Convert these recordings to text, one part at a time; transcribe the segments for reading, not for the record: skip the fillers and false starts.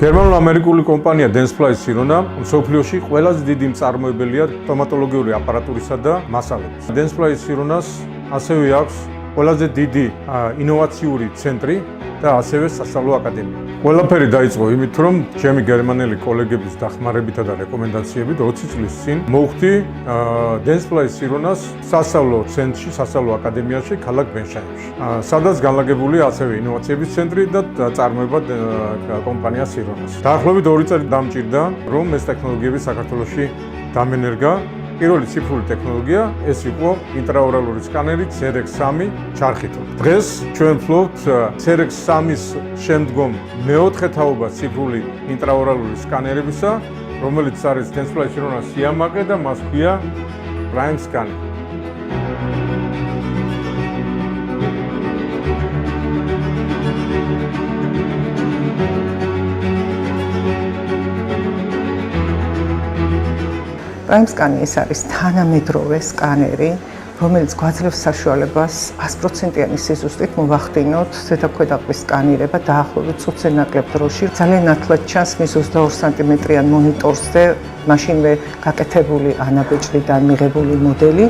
გერმანულ-ამერიკული კომპანია Dentsply Sirona მსოფლიოში ყველაზე დიდი მწარმოებელია სტომატოლოგიური აპარატურისა და მასალების. Dentsply Sironas ასევე აქვს ყველაზე დიდი ინოვაციური ცენტრი და ასევე სასწავლო აკადემია. ყველაფერი დაიწყო იმით, რომ ჩემი გერმანელი კოლეგების დახმარებითა და რეკომენდაციებით 20 წლის წინ მოვხდი Dentsply Sironas სასწავლო ცენტრში, სასწავლო აკადემიაში ქალაქ ბენშაიმში. სადაც განლაგებულია ასევე ინოვაციების ცენტრი და წარმოება კომპანია Sironas. დაახლოებით 2 წელი დამჭირდა, რომ ეს ტექნოლოგიები საქართველოში დამენერგა. პირველი ციფრული ტექნოლოგია ეს იყო ინტრაორალური სკანერი CRX3 ჩარხით. დღეს ჩვენ ვფლობთ CRX3-ის შემდგომ მეოთხე თაობა ციფრული ინტრაორალური სკანერებისა, რომელიც არის Dentsply Sironas სიამაყე და მას ჰქვია Prime Scanner. Prime Scanner ეს არის თანამედროვე სკანერი, რომელიც გვაძლევს საშუალებას 100%-იანი სიზუსტით მოვახდინოთ ზედაქვედაყრის სკანირება დაახლოებით წუთზე ნაკლებ დროში. ძალიან ნათლად ჩანს მის 22 სანტიმეტრიან მონიტორზე მაშინვე გაკეთებული ანაბეჭდიდან მიღებული მოდელი.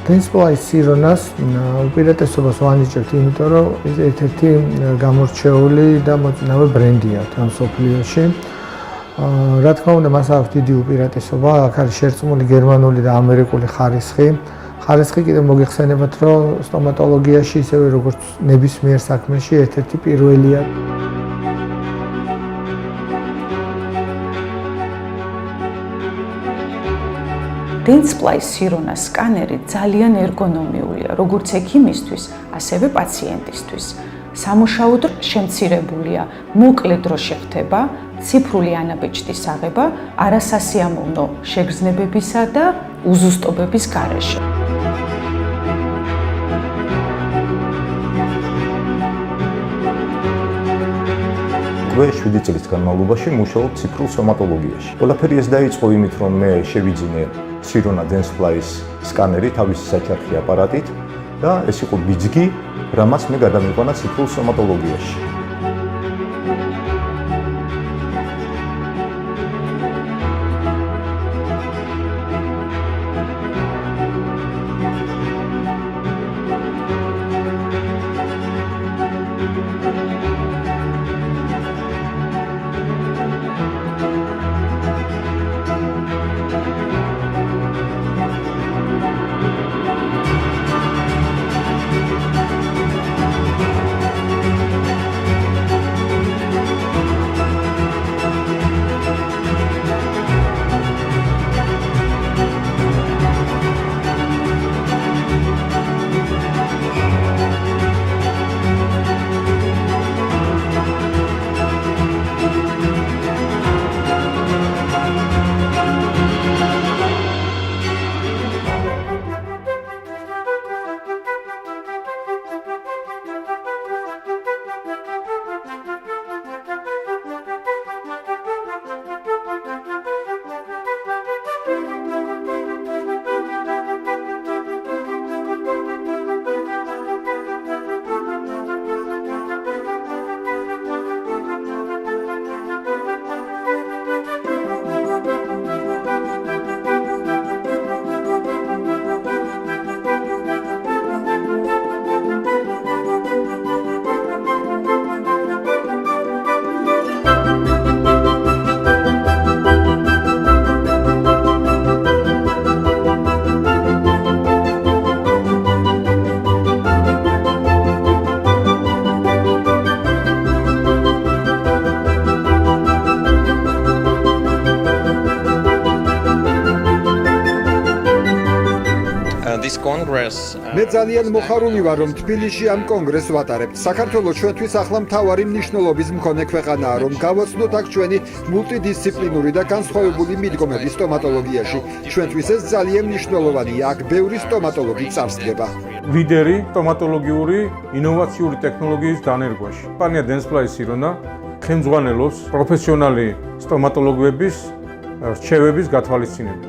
Dentsply Sironas უპირატესობას ვანიჭებთ, იმიტომ რომ ეს ერთ-ერთი გამორჩეული და მოწინავე ბრენდია ამ მსოფლიოში. რა თქმა უნდა, მას აქვს დიდი უპირატესობა, აქ არის შერწყმული გერმანული და ამერიკული ხარისხი. ხარისხი კიდევ მოგეხსენებათ, რომ სტომატოლოგიაში, ისევე როგორც ნებისმიერ საქმეში, ერთ-ერთი პირველია. Dentsply Sironas სკანერი ძალიან ერგონომიულია, როგორც ექიმისთვის, ასევე პაციენტისთვის. სამუშაო დრო შემცირებულია, მოკლე დროში ხდება ციფრული ანაბეჭდის აღება არასასიამოვნო შეგრძნებებისა და უზუსტობების გარეშე. მე 7 წლის განმავლობაში მუშაობ ციფრულ სტომატოლოგიაში. ყველაფერი ეს დაიწყო იმით, რომ მე შევიძინე Sirona Dentsply-ის სკანერი თავისი საჩარხი აპარატით და ეს იყო ბიძგი, რამაც მე გადამიყვანა ციფრულ სტომატოლოგიაში. this congress. მე ძალიან მოხარული ვარ, რომ თბილისში ამ კონგრესს ვატარებთ. საქართველოს ჩვენთვის ახლა მთავარი მნიშვნელობის მქონე ქვეყანაა, რომ გავაცნოთ აქ ჩვენი მულტიდისციპლინური და განსხვავებული მიდგომები სტომატოლოგიაში. ჩვენთვის ეს ძალიან მნიშვნელოვანია. აქ ბევრი სტომატოლოგი წარსდგება. ლიდერი სტომატოლოგიური ინოვაციური ტექნოლოგიის დანერგვაში. კომპანია Dentsply Sirona ხელმძღვანელობს პროფესიონალი სტომატოლოგების რჩევების გათვალისწინებით.